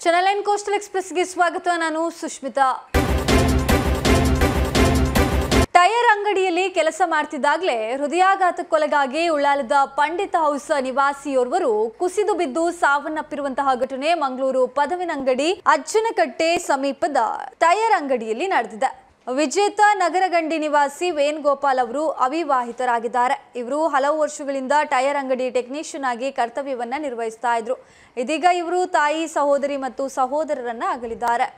Channel 9 coastal ಎಕ್ಸ್‌ಪ್ರೆಸ್‌ಗೆ ಸ್ವಾಗತ. ನಾನು Sushmita. Tyre ಅಂಗಡಿಯಲ್ಲಿ ಕೆಲಸ ಮಾಡ್ತಿದ್ದಾಗಲೇ ಹೃದಯಾಘಾತಕ್ಕೊಳಗಾಗಿ ಉಳ್ಳಾಲದ ಪಂಡಿತ ಹೌಸ್ ನಿವಾಸಿಯೋರ್ವರು ಕುಸಿದು ಬಿದ್ದು ಸಾವನ್ನಪ್ಪಿರುವಂತಹ ಘಟನೆ ಮಂಗಳೂರು ಪದವಿನಂಗಡಿ ಅಜ್ಜನಕಟ್ಟೆ ಸಮೀಪದ ಟೈರ್ ಅಂಗಡಿಯಲ್ಲಿ ನಡೆದಿದೆ. ವಿಜೇತ ನಗರಗಂಡಿ ನಿವಾಸಿ ವೇಣುಗೋಪಾಲ್ ಅವರು ಅವಿವಾಹಿತರಾಗಿದ್ದಾರೆ. ಇವರು ಹಲವು ವರ್ಷಗಳಿಂದ ಟೈರ್ ಅಂಗಡಿ ಟೆಕ್ನಿಷಿಯನ್ ಆಗಿ ಕರ್ತವ್ಯವನ್ನ ನಿರ್ವಹಿಸ್ತಾ ಇದ್ರು. ಇದೀಗ ಇವರು ತಾಯಿ, ಸಹೋದರಿ ಮತ್ತು ಸಹೋದರರನ್ನ ಅಗಲಿದ್ದಾರೆ.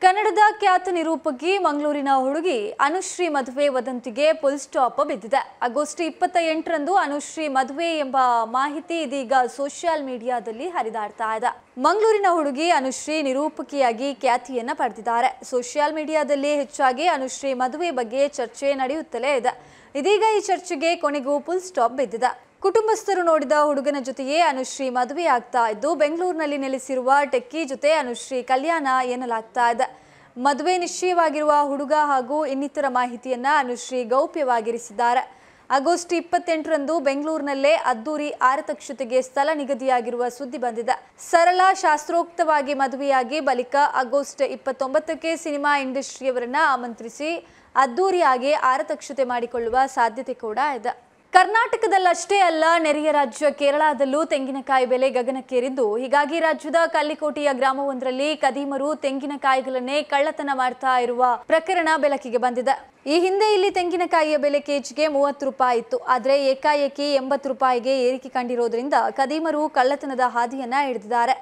ಕನ್ನಡದ ಖ್ಯಾತ ನಿರೂಪಕಿ ಮಂಗಳೂರಿನ ಹುಡುಗಿ ಅನುಶ್ರೀ ಮದುವೆ ವದಂತಿಗೆ ಫುಲ್ ಸ್ಟಾಪ್ ಬಿದ್ದಿದೆ. ಆಗಸ್ಟ್ 28ರಂದು ಅನುಶ್ರೀ ಮದುವೆ ಎಂಬ ಮಾಹಿತಿ ಇದೀಗ ಸೋಷಿಯಲ್ ಮೀಡಿಯಾದಲ್ಲಿ ಹರಿದಾಡ್ತಾ ಇದೆ. ಮಂಗಳೂರಿನ ಹುಡುಗಿ ಅನುಶ್ರೀ ನಿರೂಪಕಿಯಾಗಿ ಖ್ಯಾತಿಯನ್ನ ಪಡೆದಿದ್ದಾರೆ. ಸೋಷಿಯಲ್ ಮೀಡಿಯಾದಲ್ಲಿ ಹೆಚ್ಚಾಗಿ ಅನುಶ್ರೀ ಮದುವೆ ಬಗ್ಗೆ ಚರ್ಚೆ ನಡೆಯುತ್ತಲೇ ಇದೆ. ಇದೀಗ ಈ ಚರ್ಚೆಗೆ ಕೊನೆಗೂ ಫುಲ್ ಸ್ಟಾಪ್ ಬಿದ್ದಿದೆ. ಕುಟುಂಬಸ್ಥರು ನೋಡಿದ ಹುಡುಗನ ಜೊತೆಯೇ ಅನುಶ್ರೀ ಮದುವೆ ಆಗ್ತಾ ಇದ್ದು, ಬೆಂಗಳೂರಿನಲ್ಲಿ ನೆಲೆಸಿರುವ ಟೆಕ್ಕಿ ಜೊತೆ ಅನುಶ್ರೀ ಕಲ್ಯಾಣ ಎನ್ನಲಾಗ್ತಾ ಇದೆ. ಮದುವೆ ನಿಶ್ಚಯವಾಗಿರುವ ಹುಡುಗ ಹಾಗೂ ಇನ್ನಿತರ ಮಾಹಿತಿಯನ್ನ ಅನುಶ್ರೀ ಗೌಪ್ಯವಾಗಿರಿಸಿದ್ದಾರೆ. ಆಗಸ್ಟ್ 28ರಂದು ಬೆಂಗಳೂರಿನಲ್ಲೇ ಅದ್ದೂರಿ ಆರತಕ್ಷತೆಗೆ ಸ್ಥಳ ನಿಗದಿಯಾಗಿರುವ ಸುದ್ದಿ ಬಂದಿದೆ. ಸರಳ ಶಾಸ್ತ್ರೋಕ್ತವಾಗಿ ಮದುವೆಯಾಗಿ ಬಳಿಕ ಆಗಸ್ಟ್ 29ಕ್ಕೆ ಸಿನಿಮಾ ಇಂಡಸ್ಟ್ರಿಯವರನ್ನ ಆಮಂತ್ರಿಸಿ ಅದ್ದೂರಿಯಾಗಿ ಆರತಕ್ಷತೆ ಮಾಡಿಕೊಳ್ಳುವ ಸಾಧ್ಯತೆ ಕೂಡ ಇದೆ. ಕರ್ನಾಟಕದಲ್ಲಷ್ಟೇ ಅಲ್ಲ, ನೆರೆಯ ರಾಜ್ಯ ಕೇರಳದಲ್ಲೂ ತೆಂಗಿನಕಾಯಿ ಬೆಲೆ ಗಗನಕ್ಕೇರಿದ್ದು, ಹೀಗಾಗಿ ರಾಜ್ಯದ ಕಲ್ಲಿಕೋಟೆಯ ಗ್ರಾಮವೊಂದರಲ್ಲಿ ಕದೀಮರು ತೆಂಗಿನಕಾಯಿಗಳನ್ನೇ ಕಳ್ಳತನ ಮಾಡ್ತಾ ಇರುವ ಪ್ರಕರಣ ಬೆಳಕಿಗೆ ಬಂದಿದೆ. ಈ ಹಿಂದೆ ಇಲ್ಲಿ ತೆಂಗಿನಕಾಯಿಯ ಬೆಲೆ ಕೆಜಿಗೆ 30 ರೂಪಾಯಿ ಇತ್ತು. ಆದರೆ ಏಕಾಏಕಿ 80 ರೂಪಾಯಿಗೆ ಏರಿಕೆ ಕಂಡಿರೋದ್ರಿಂದ ಕದೀಮರು ಕಳ್ಳತನದ ಹಾದಿಯನ್ನ ಹಿಡಿದಿದ್ದಾರೆ.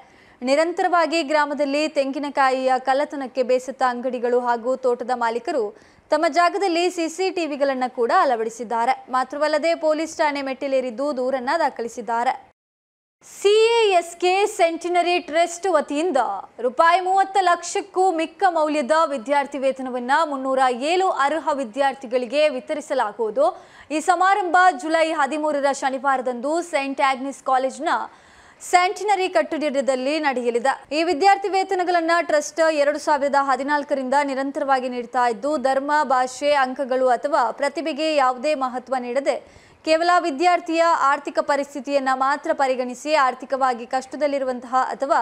ನಿರಂತರವಾಗಿ ಗ್ರಾಮದಲ್ಲಿ ತೆಂಗಿನಕಾಯಿಯ ಕಳ್ಳತನಕ್ಕೆ ಬೇಸತ್ತ ಅಂಗಡಿಗಳು ಹಾಗೂ ತೋಟದ ಮಾಲೀಕರು ತಮ್ಮ ಜಾಗದಲ್ಲಿ ಸಿಸಿಟಿವಿಗಳನ್ನು ಕೂಡ ಅಳವಡಿಸಿದ್ದಾರೆ. ಮಾತ್ರವಲ್ಲದೆ ಪೊಲೀಸ್ ಠಾಣೆ ಮೆಟ್ಟಿಲೇರಿದ್ದು ದೂರನ್ನ ದಾಖಲಿಸಿದ್ದಾರೆ. ಸಿಎಎಸ್ಕೆ ಸೆಂಟಿನರಿ ಟ್ರಸ್ಟ್ ವತಿಯಿಂದ ₹30 ಲಕ್ಷಕ್ಕೂ ಮಿಕ್ಕ ಮೌಲ್ಯದ ವಿದ್ಯಾರ್ಥಿ ವೇತನವನ್ನು 307 ಅರ್ಹ ವಿದ್ಯಾರ್ಥಿಗಳಿಗೆ ವಿತರಿಸಲಾಗುವುದು. ಈ ಸಮಾರಂಭ ಜುಲೈ 13ರ ಶನಿವಾರದಂದು ಸೈಂಟ್ ಆಗ್ನೆಸ್ ಕಾಲೇಜಿನ ಸೆಂಟಿನರಿ ಕಟ್ಟಡದಲ್ಲಿ ನಡೆಯಲಿದೆ. ಈ ವಿದ್ಯಾರ್ಥಿ ವೇತನಗಳನ್ನು ಟ್ರಸ್ಟ್ 2014ರಿಂದ ನಿರಂತರವಾಗಿ ನೀಡ್ತಾ ಇದ್ದು, ಧರ್ಮ, ಭಾಷೆ, ಅಂಕಗಳು ಅಥವಾ ಪ್ರತಿಭೆಗೆ ಯಾವುದೇ ಮಹತ್ವ ನೀಡದೆ ಕೇವಲ ವಿದ್ಯಾರ್ಥಿಯ ಆರ್ಥಿಕ ಪರಿಸ್ಥಿತಿಯನ್ನು ಮಾತ್ರ ಪರಿಗಣಿಸಿ ಆರ್ಥಿಕವಾಗಿ ಕಷ್ಟದಲ್ಲಿರುವಂತಹ ಅಥವಾ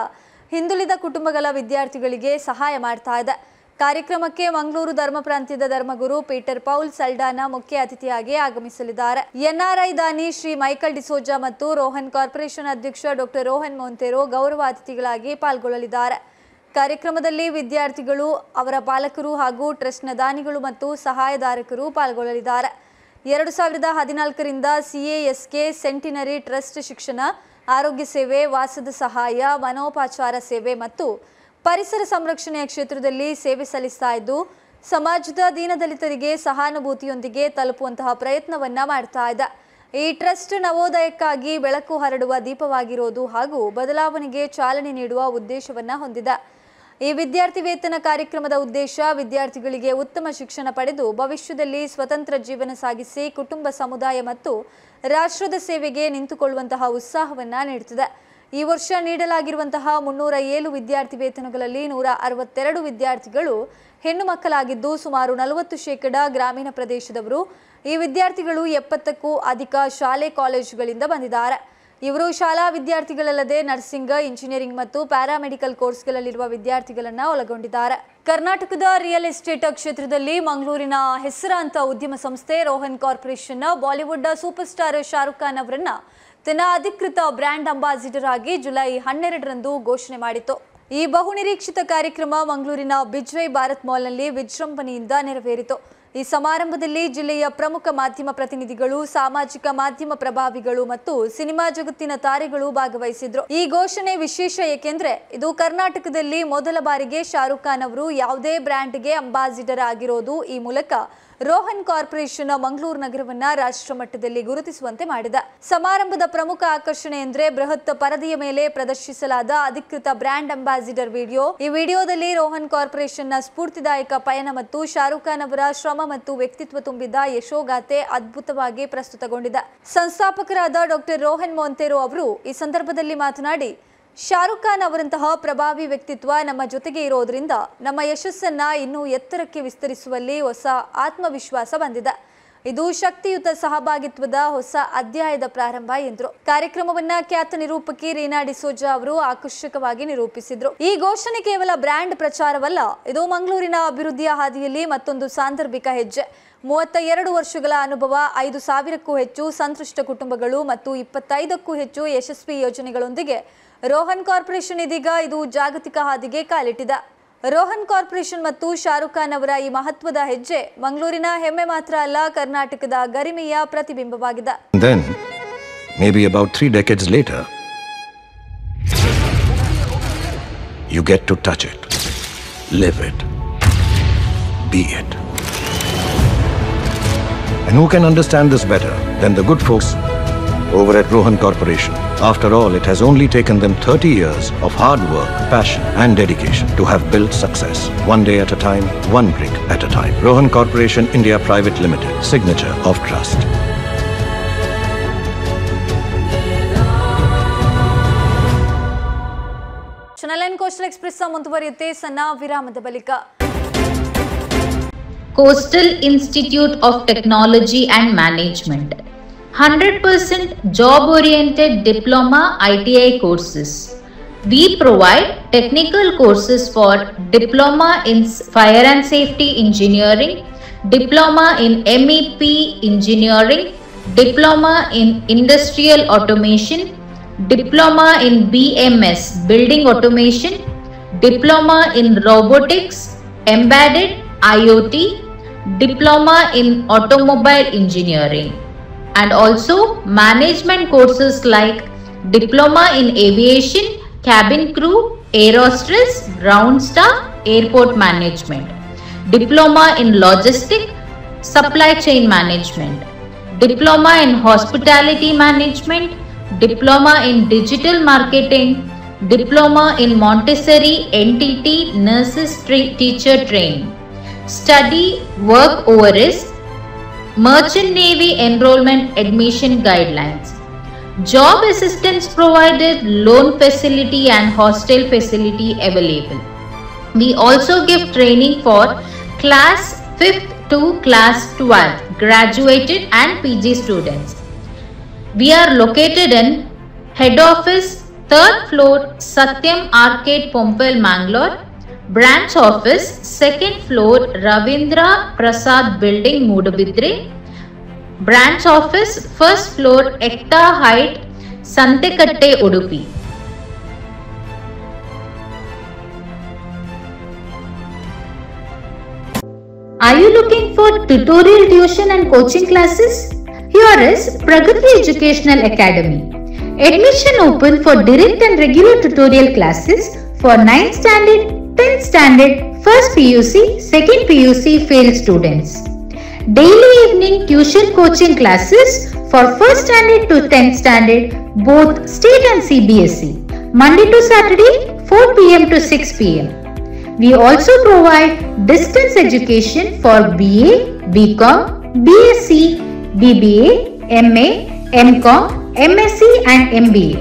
ಹಿಂದುಳಿದ ಕುಟುಂಬಗಳ ವಿದ್ಯಾರ್ಥಿಗಳಿಗೆ ಸಹಾಯ ಮಾಡ್ತಾ ಇದೆ. ಕಾರ್ಯಕ್ರಮಕ್ಕೆ ಮಂಗಳೂರು ಧರ್ಮ ಪ್ರಾಂತ್ಯದ ಧರ್ಮಗುರು ಪೀಟರ್ ಪೌಲ್ ಸಲ್ಡಾನಾ ಮುಖ್ಯ ಅತಿಥಿಯಾಗಿ ಆಗಮಿಸಲಿದ್ದಾರೆ. ಎನ್ಆರ್ಐ ದಾನಿ ಶ್ರೀ ಮೈಕಲ್ ಡಿಸೋಜಾ ಮತ್ತು ರೋಹನ್ ಕಾರ್ಪೊರೇಷನ್ ಅಧ್ಯಕ್ಷ ಡಾಕ್ಟರ್ ರೋಹನ್ ಮೊಂತೆರೋ ಗೌರವ ಅತಿಥಿಗಳಾಗಿ ಪಾಲ್ಗೊಳ್ಳಲಿದ್ದಾರೆ. ಕಾರ್ಯಕ್ರಮದಲ್ಲಿ ವಿದ್ಯಾರ್ಥಿಗಳು, ಅವರ ಪಾಲಕರು ಹಾಗೂ ಟ್ರಸ್ಟ್ನ ದಾನಿಗಳು ಮತ್ತು ಸಹಾಯಧಾರಕರು ಪಾಲ್ಗೊಳ್ಳಲಿದ್ದಾರೆ. 2014ರಿಂದ ಸಿಎಎಸ್ಕೆ ಸೆಂಟಿನರಿ ಟ್ರಸ್ಟ್ ಶಿಕ್ಷಣ, ಆರೋಗ್ಯ ಸೇವೆ, ವಾಸದ ಸಹಾಯ, ಮನೋಪಚಾರ ಸೇವೆ ಮತ್ತು ಪರಿಸರ ಸಂರಕ್ಷಣೆಯ ಕ್ಷೇತ್ರದಲ್ಲಿ ಸೇವೆ ಸಲ್ಲಿಸ್ತಾ ಇದ್ದು, ಸಮಾಜದ ದೀನದಲಿತರಿಗೆ ಸಹಾನುಭೂತಿಯೊಂದಿಗೆ ತಲುಪುವಂತಹ ಪ್ರಯತ್ನವನ್ನ ಮಾಡ್ತಾ ಇದೆ. ಈ ಟ್ರಸ್ಟ್ ನವೋದಯಕ್ಕಾಗಿ ಬೆಳಕು ಹರಡುವ ದೀಪವಾಗಿರೋದು ಹಾಗೂ ಬದಲಾವಣೆಗೆ ಚಾಲನೆ ನೀಡುವ ಉದ್ದೇಶವನ್ನ ಹೊಂದಿದೆ. ಈ ವಿದ್ಯಾರ್ಥಿ ವೇತನ ಕಾರ್ಯಕ್ರಮದ ಉದ್ದೇಶ ವಿದ್ಯಾರ್ಥಿಗಳಿಗೆ ಉತ್ತಮ ಶಿಕ್ಷಣ ಪಡೆದು ಭವಿಷ್ಯದಲ್ಲಿ ಸ್ವತಂತ್ರ ಜೀವನ ಸಾಗಿಸಿ ಕುಟುಂಬ, ಸಮುದಾಯ ಮತ್ತು ರಾಷ್ಟ್ರದ ಸೇವೆಗೆ ನಿಂತುಕೊಳ್ಳುವಂತಹ ಉತ್ಸಾಹವನ್ನ ನೀಡುತ್ತದೆ. ಈ ವರ್ಷ ನೀಡಲಾಗಿರುವಂತಹ 307 ವಿದ್ಯಾರ್ಥಿ ವೇತನಗಳಲ್ಲಿ 162 ವಿದ್ಯಾರ್ಥಿಗಳು ಹೆಣ್ಣು ಮಕ್ಕಳಾಗಿದ್ದು, ಸುಮಾರು 40% ಗ್ರಾಮೀಣ ಪ್ರದೇಶದವರು. ಈ ವಿದ್ಯಾರ್ಥಿಗಳು 70ಕ್ಕೂ ಅಧಿಕ ಶಾಲೆ, ಕಾಲೇಜುಗಳಿಂದ ಬಂದಿದ್ದಾರೆ. ಇವರು ಶಾಲಾ ವಿದ್ಯಾರ್ಥಿಗಳಲ್ಲದೆ ನರ್ಸಿಂಗ್, ಇಂಜಿನಿಯರಿಂಗ್ ಮತ್ತು ಪ್ಯಾರಾಮೆಡಿಕಲ್ ಕೋರ್ಸ್ಗಳಲ್ಲಿರುವ ವಿದ್ಯಾರ್ಥಿಗಳನ್ನ ಒಳಗೊಂಡಿದ್ದಾರೆ. ಕರ್ನಾಟಕದ ರಿಯಲ್ ಎಸ್ಟೇಟ್ ಕ್ಷೇತ್ರದಲ್ಲಿ ಮಂಗಳೂರಿನ ಹೆಸರಾಂತ ಉದ್ಯಮ ಸಂಸ್ಥೆ Rohan corporation Bollywood super star Shahrukh Khan ಅವರನ್ನ ತನ್ನ ಅಧಿಕೃತ ಬ್ರ್ಯಾಂಡ್ ಅಂಬಾಸಿಡರ್ ಆಗಿ ಜುಲೈ 12ರಂದು ಘೋಷಣೆ ಮಾಡಿತು. ಈ ಬಹುನಿರೀಕ್ಷಿತ ಕಾರ್ಯಕ್ರಮ ಮಂಗಳೂರಿನ ಬಿಜ್ವೈ ಭಾರತ್ ಮಾಲ್ನಲ್ಲಿ ವಿಜೃಂಭಣೆಯಿಂದ ನೆರವೇರಿತು. ಈ ಸಮಾರಂಭದಲ್ಲಿ ಜಿಲ್ಲೆಯ ಪ್ರಮುಖ ಮಾಧ್ಯಮ ಪ್ರತಿನಿಧಿಗಳು, ಸಾಮಾಜಿಕ ಮಾಧ್ಯಮ ಪ್ರಭಾವಿಗಳು ಮತ್ತು ಸಿನಿಮಾ ಜಗತ್ತಿನ ತಾರೆಗಳು ಭಾಗವಹಿಸಿದ್ರು. ಈ ಘೋಷಣೆ ವಿಶೇಷ ಏಕೆಂದ್ರೆ ಇದು ಕರ್ನಾಟಕದಲ್ಲಿ ಮೊದಲ ಬಾರಿಗೆ ಶಾರುಖ್ ಖಾನ್ ಅವರು ಯಾವುದೇ ಬ್ರ್ಯಾಂಡ್ಗೆ ಅಂಬಾಸಿಡರ್ ಆಗಿರೋದು. ಈ ಮೂಲಕ ರೋಹನ್ ಕಾರ್ಪೊರೇಷನ್ ಮಂಗಳೂರು ನಗರವನ್ನ ರಾಷ್ಟ್ರ ಮಟ್ಟದಲ್ಲಿ ಗುರುತಿಸುವಂತೆ ಮಾಡಿದೆ. ಸಮಾರಂಭದ ಪ್ರಮುಖ ಆಕರ್ಷಣೆ ಎಂದರೆ ಬೃಹತ್ ಪರದೆಯ ಮೇಲೆ ಪ್ರದರ್ಶಿಸಲಾದ ಅಧಿಕೃತ ಬ್ರ್ಯಾಂಡ್ ಅಂಬಾಸಿಡರ್ ವಿಡಿಯೋ. ಈ ವಿಡಿಯೋದಲ್ಲಿ ರೋಹನ್ ಕಾರ್ಪೊರೇಷನ್ನ ಸ್ಫೂರ್ತಿದಾಯಕ ಪಯಣ ಮತ್ತು ಶಾರುಖ್ ಖಾನ್ ಅವರ ಶ್ರಮ ಮತ್ತು ವ್ಯಕ್ತಿತ್ವ ತುಂಬಿದ ಯಶೋಗಾಥೆ ಅದ್ಭುತವಾಗಿ ಪ್ರಸ್ತುತಗೊಂಡಿದೆ. ಸಂಸ್ಥಾಪಕರಾದ ಡಾಕ್ಟರ್ ರೋಹನ್ ಮೊಂತೆರೋ ಅವರು ಈ ಸಂದರ್ಭದಲ್ಲಿ ಮಾತನಾಡಿ, ಶಾರುಖ್ ಖಾನ್ ಅವರಂತಹ ಪ್ರಭಾವಿ ವ್ಯಕ್ತಿತ್ವ ನಮ್ಮ ಜೊತೆಗೆ ಇರೋದ್ರಿಂದ ನಮ್ಮ ಯಶಸ್ಸನ್ನ ಇನ್ನೂ ಎತ್ತರಕ್ಕೆ ವಿಸ್ತರಿಸುವಲ್ಲಿ ಹೊಸ ಆತ್ಮವಿಶ್ವಾಸ ಬಂದಿದೆ. ಇದು ಶಕ್ತಿಯುತ ಸಹಭಾಗಿತ್ವದ ಹೊಸ ಅಧ್ಯಾಯದ ಪ್ರಾರಂಭ ಎಂದರು. ಕಾರ್ಯಕ್ರಮವನ್ನ ಖ್ಯಾತ ನಿರೂಪಕಿ ರೀನಾ ಡಿಸೋಜಾ ಅವರು ಆಕರ್ಷಕವಾಗಿ ನಿರೂಪಿಸಿದ್ರು. ಈ ಘೋಷಣೆ ಕೇವಲ ಬ್ರ್ಯಾಂಡ್ ಪ್ರಚಾರವಲ್ಲ, ಇದು ಮಂಗಳೂರಿನ ಅಭಿವೃದ್ಧಿಯ ಹಾದಿಯಲ್ಲಿ ಮತ್ತೊಂದು ಸಾಂದರ್ಭಿಕ ಹೆಜ್ಜೆ. 32 ವರ್ಷಗಳ ಅನುಭವ, 5,000ಕ್ಕೂ ಹೆಚ್ಚು ಸಂತೃಷ್ಟ ಕುಟುಂಬಗಳು ಮತ್ತು 25ಕ್ಕೂ ಹೆಚ್ಚು ಯಶಸ್ವಿ ಯೋಜನೆಗಳೊಂದಿಗೆ ರೋಹನ್ ಕಾರ್ಪೊರೇಷನ್ ಇದೀಗ ಇದು ಜಾಗತಿಕ ಹಾದಿಗೆ ಕಾಲಿಟ್ಟಿದೆ. ರೋಹನ್ ಕಾರ್ಪೊರೇಷನ್ ಮತ್ತು ಶಾರುಖ್ ಖಾನ್ ಅವರ ಈ ಮಹತ್ವದ ಹೆಜ್ಜೆ ಮಂಗಳೂರಿನ ಹೆಮ್ಮೆ ಮಾತ್ರ ಅಲ್ಲ, ಕರ್ನಾಟಕದ ಗರಿಮೆಯ ಪ್ರತಿಬಿಂಬವಾಗಿದೆ. Then, maybe about 3 decades later, you get to touch it, live it, be it. And who can understand this better than the good folks over at Rohan Corporation? After all, it has only taken them 30 years of hard work, passion and dedication to have built success. One day at a time, one brick at a time. Rohan Corporation India Private Limited. Signature of trust. Channel 9 coastal express ಮುಂದುವರಿಯುತ್ತೆ ಸಣ್ಣ ವಿರಾಮದ ಬಳಿಕ. Coastal Institute of Technology and Management. 100% job-oriented diploma ITI courses. We provide technical courses for diploma in fire and safety engineering, diploma in MEP engineering, diploma in industrial automation, diploma in BMS building automation, diploma in robotics, embedded IoT, diploma in automobile engineering, and also management courses like diploma in aviation, cabin crew, air hostess, ground staff, airport management, diploma in logistics, supply chain management, diploma in hospitality management, diploma in digital marketing, diploma in Montessori NTT nurses teacher training. Study work overseas, Merchant Navy enrollment admission guidelines. Job assistance provided, loan facility and hostel facility available. We also give training for class 5th to class 12th graduated and PG students. We are located in head office 3rd floor Satyam Arcade Pompel Mangalore. Branch office 2nd floor Ravindra Prasad Building Mudabidre. Branch office 1st floor Ekta Height Santekatte Udupi. Are you looking for tutorial tuition and coaching classes? Here is Pragati Educational Academy. Admission open for direct and regular tutorial classes for 9th standard, 10th standard, 1st PUC, 2nd PUC failed students. Daily evening tuition coaching classes for 1st standard to 10th standard, both state and CBSE, Monday to Saturday, 4 p.m. to 6 p.m. We also provide distance education for BA, BCom, BSc, BBA, MA, MCom, MSc and MBA.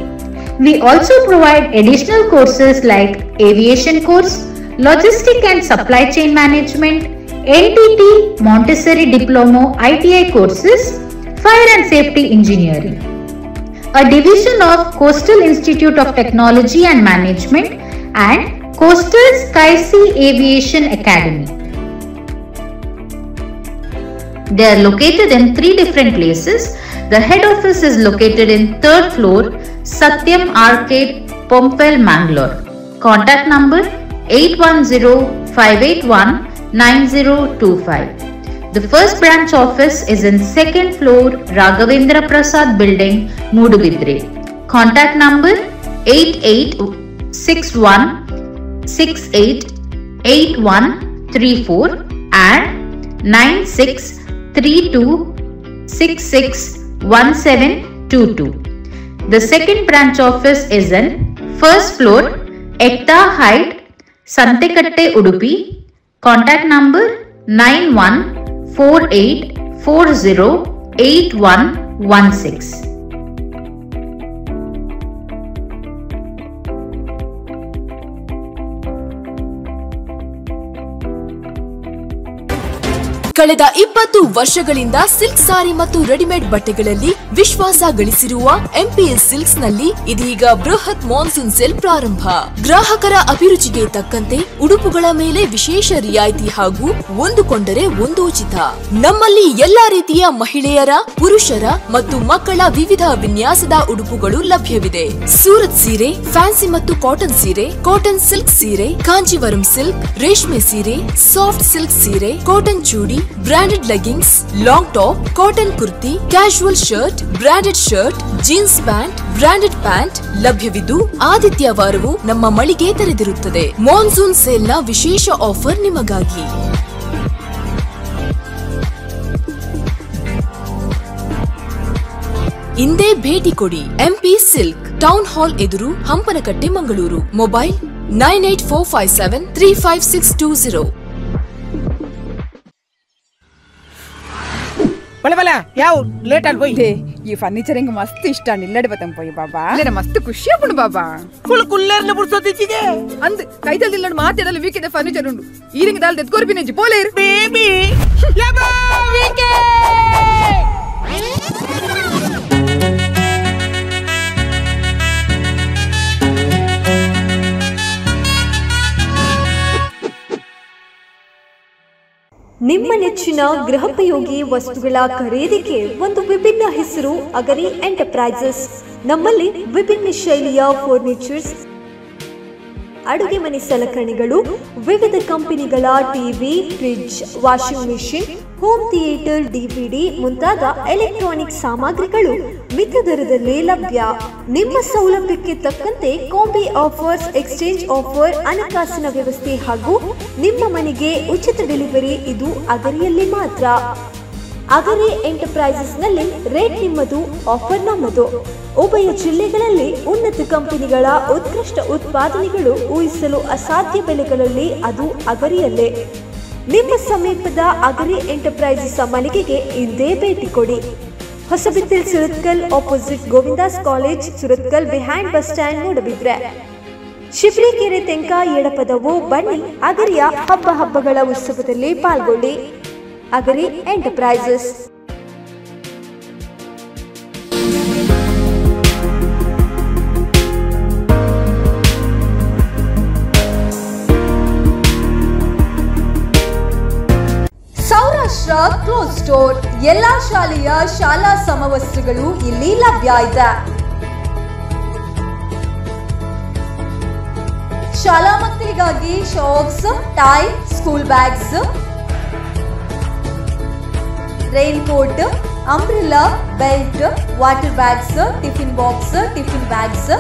We also provide additional courses like aviation course, logistic and supply chain management, NTT, Montessori Diploma, ITI courses, fire and safety engineering. A division of Coastal Institute of Technology and Management and Coastal Sky Sea Aviation Academy. They are located in 3 different places. The head office is located in 3rd floor Satyam Arcade, Pompel, Mangalore. Contact number 810-581-9025. The first branch office is in 2nd floor Raghavendra Prasad Building, Mudabidre. Contact number 8861688134 and 9632661722. The second branch office is in 1st floor Ekta Height, Santekatte Udupi. Contact number 9148408116. ಕಳೆದ 20 ವರ್ಷಗಳಿಂದ silk ಸಾರಿ ಮತ್ತು readymade ಬಟ್ಟೆಗಳಲ್ಲಿ ವಿಶ್ವಾಸ ಗಳಿಸಿರುವ MPS silks ನಲ್ಲಿ ಇದೀಗ ಬೃಹತ್ monsoon sale ಪ್ರಾರಂಭ. ಗ್ರಾಹಕರ ಅಭಿರುಚಿಗೆ ತಕ್ಕಂತೆ ಉಡುಪುಗಳ ಮೇಲೆ ವಿಶೇಷ ರಿಯಾಯಿತಿ ಹಾಗೂ ಒಂದು ಕೊಂಡರೆ ಒಂದು ಉಚಿತ. ನಮ್ಮಲ್ಲಿ ಎಲ್ಲಾ ರೀತಿಯ ಮಹಿಳೆಯರ, ಪುರುಷರ ಮತ್ತು ಮಕ್ಕಳ ವಿವಿಧ ವಿನ್ಯಾಸದ ಉಡುಪುಗಳು ಲಭ್ಯವಿದೆ. ಸೂರತ್ ಸೀರೆ, ಫ್ಯಾನ್ಸಿ ಮತ್ತು ಕಾಟನ್ ಸೀರೆ, ಕಾಟನ್ ಸಿಲ್ಕ್ ಸೀರೆ, ಕಾಂಜೀವರಂ ಸಿಲ್ಕ್, ರೇಷ್ಮೆ ಸೀರೆ, ಸಾಫ್ಟ್ ಸಿಲ್ಕ್ ಸೀರೆ, ಕಾಟನ್ ಚೂಡಿ, branded leggings, long top, cotton kurti, casual shirt, branded shirt, jeans pant, branded pant ಲಭ್ಯವಿದ್ದು ಆದಿತ್ಯವಾರವೂ ನಮ್ಮ ಮಳಿಗೆ ತೆರೆದಿರುತ್ತದೆ. ಮಾನ್ಸೂನ್ ಸೇಲ್ನ ವಿಶೇಷ ಆಫರ್ ನಿಮಗಾಗಿ. ಇಂದೇ ಭೇಟಿ ಕೊಡಿ. ಎಂಪಿ ಸಿಲ್ಕ್, ಟೌನ್ ಹಾಲ್ ಎದುರು, ಹಂಪನಕಟ್ಟೆ, ಮಂಗಳೂರು. ಮೊಬೈಲ್ 9845735620. ಬಲೆ ಯಾವ ಲೇಟ್ ಅಲ್ಲಿ పోయి ఈ ఫర్నిచర్ ఇంక మస్తు ఇష్టాన్ని ఇల్లడిపోతాం పోయి బాబా లేన మస్తు ఖుషి అప్పుడు బాబా ఫుల్ కుల్లర్న బుర్సొద్దిచిಗೆ ಅಂದ್ ಕೈದಲ್ಲಿ ಇಲ್ಲಡ್ ಮಾತಾಡಲು ವೀಕಿದೆ ಫರ್ನಿಚರ್ ಉಂಡು ಈರಿಂಗ ದಾಲ್ ತೆತ್ಕೋರ್ ಬಿನೆಜಿ ಪೋಲೇರ್ ಬೇಬಿ ಯಬಾ ವೀಕೆ ನಿಮ್ಮ ನೆಚ್ಚಿನ ಗೃಹೋಪಯೋಗಿ ವಸ್ತುಗಳ ಖರೀದಿಗೆ ಒಂದು ವಿಭಿನ್ನ ಹೆಸರು ಅಗರಿ ಎಂಟರ್ಪ್ರೈಸಸ್. ನಮ್ಮಲ್ಲಿ ವಿಭಿನ್ನ ಶೈಲಿಯ ಫರ್ನಿಚರ್ಸ್, ಅಡುಗೆ ಮನೆ ಸಲಕರಣೆಗಳು, ವಿವಿಧ ಕಂಪನಿಗಳ TV, fridge, washing machine, home theatre, DVD ಮುಂತಾದ ಎಲೆಕ್ಟ್ರಾನಿಕ್ ಸಾಮಗ್ರಿಗಳು ಮಿತ ದರದಲ್ಲಿ ಲಭ್ಯ. ನಿಮ್ಮ ಸೌಲಭ್ಯಕ್ಕೆ ತಕ್ಕಂತೆ ಕಾಂಬಿ ಆಫರ್ಸ್, ಎಕ್ಸ್ಚೇಂಜ್ ಆಫರ್, ಹಣಕಾಸಿನ ವ್ಯವಸ್ಥೆ ಹಾಗೂ ನಿಮ್ಮ ಮನೆಗೆ ಉಚಿತ ಡೆಲಿವರಿ ಇದು ಅಗರಿಯಲ್ಲಿ ಮಾತ್ರ. ಅಗರಿ ಎಂಟರ್ಪ್ರೈಸಸ್ ನಲ್ಲಿ ರೇಟ್ ನಿಮ್ಮದು, ಆಫರ್ ನಮ್ಮದು. ಉಭಯ ಜಿಲ್ಲೆಗಳಲ್ಲಿ ಉನ್ನತ ಕಂಪನಿಗಳ ಉತ್ಕೃಷ್ಟ ಉತ್ಪಾದನೆಗಳು ಊಹಿಸಲು ಅಸಾಧ್ಯ ಬೆಲೆಗಳಲ್ಲಿ, ಅದು ಅಗರಿಯಲ್ಲೇ. ನಿಮ್ಮ ಸಮೀಪದ ಅಗರಿ ಎಂಟರ್ಪ್ರೈಸಸ್ ಮಳಿಗೆಗೆ ಇಂದೇ ಭೇಟಿ ಕೊಡಿ. ಹೊಸಬಿತ್ತಿಲ್ Surathkal, opposite Govindas college, Surathkal, behind bus stand, Moodbidri. Shiblikere Tenka Edapadavu. ಬನ್ನಿ, ಅಗರಿಯ ಹಬ್ಬಗಳ ಉತ್ಸವದಲ್ಲಿ ಪಾಲ್ಗೊಳ್ಳಿ. Agari enterprises. Saurashtra cloth store. ಎಲ್ಲಾ ಶಾಲೆಯ ಶಾಲಾ ಸಮವಸ್ತ್ರಗಳು ಇಲ್ಲಿ ಲಭ್ಯ ಇದೆ. ಶಾಲಾ ಮಕ್ಕಳಿಗಾಗಿ socks, tie, school bags, raincoat, umbrella, belt, water bags, tiffin box, tiffin bags,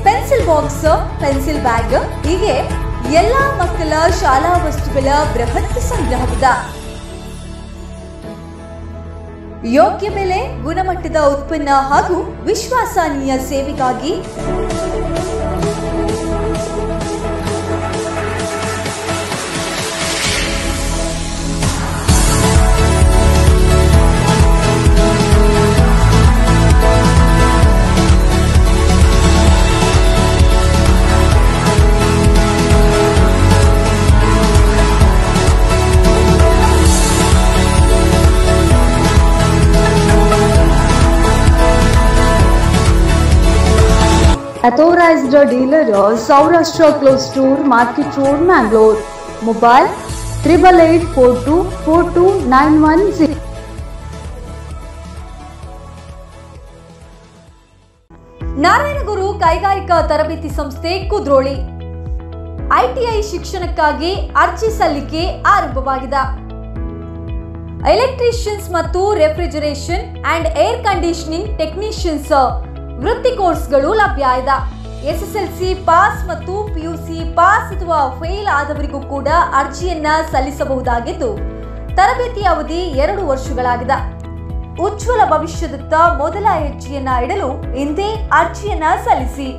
pencil box, pencil bag, ಹೀಗೆ ಎಲ್ಲಾ ಮಕ್ಕಳ ಶಾಲಾ ವಸ್ತುಗಳ ಬೃಹತ್ ಸಂಗ್ರಹವಿದೆ. ಯೋಗ್ಯ ಬೆಲೆ, ಗುಣಮಟ್ಟದ ಉತ್ಪನ್ನ ಹಾಗೂ ವಿಶ್ವಾಸನೀಯ ಸೇವೆಗಾಗಿ Authorized dealer Saurashtra Clothes Store, Market Road, Mangalore. Mobile 8882424910. Narayanaguru ಕೈಗಾರಿಕಾ ತರಬೇತಿ ಸಂಸ್ಥೆ, ಕುದ್ರೋಳಿ. ಐಟಿಐ ಶಿಕ್ಷಣಕ್ಕಾಗಿ ಅರ್ಜಿ ಸಲ್ಲಿಕೆ ಆರಂಭವಾಗಿದೆ. ಎಲೆಕ್ಟ್ರಿಷಿಯನ್ಸ್ ಮತ್ತು refrigeration and air conditioning technicians ವೃತ್ತಿ ಕೋರ್ಸ್ಗಳು ಲಭ್ಯ ಇದೆ. ಎಸ್ಎಸ್ಎಲ್ಸಿ ಪಾಸ್ ಮತ್ತು ಪಿಯುಸಿ ಪಾಸ್ ಅಥವಾ ಫೇಲ್ ಆದವರಿಗೂ ಕೂಡ ಅರ್ಜಿಯನ್ನ ಸಲ್ಲಿಸಬಹುದಾಗಿದ್ದು, ತರಬೇತಿ ಅವಧಿ 2 ವರ್ಷಗಳಾಗಿದೆ. ಉಜ್ವಲ ಭವಿಷ್ಯದತ್ತ ಮೊದಲ ಹೆಜ್ಜೆಯನ್ನ ಇಡಲು ಇಂದೇ ಅರ್ಜಿಯನ್ನ ಸಲ್ಲಿಸಿ.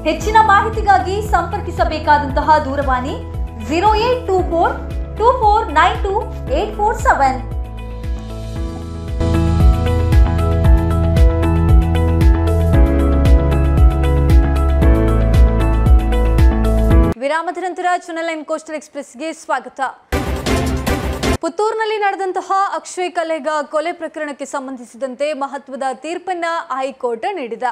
ಹೆಚ್ಚಿನ ಮಾಹಿತಿಗಾಗಿ ಸಂಪರ್ಕಿಸಬೇಕಾದಂತಹ ದೂರವಾಣಿ 082424928447. ವಿರಾಮದ ನಂತರ ಚಾನೆಲ್ 9 ಕೋಸ್ಟಲ್ ಎಕ್ಸ್‌ಪ್ರೆಸ್‌ಗೆ ಸ್ವಾಗತ. ಪುತ್ತೂರಿನಲ್ಲಿ ನಡೆದಂತಹ ಅಕ್ಷಯ್ ಕಲೇಗಾ ಕೊಲೆ ಪ್ರಕರಣಕ್ಕೆ ಸಂಬಂಧಿಸಿದಂತೆ ಮಹತ್ವದ ತೀರ್ಪನ್ನ ಹೈಕೋರ್ಟ್ ನೀಡಿದೆ.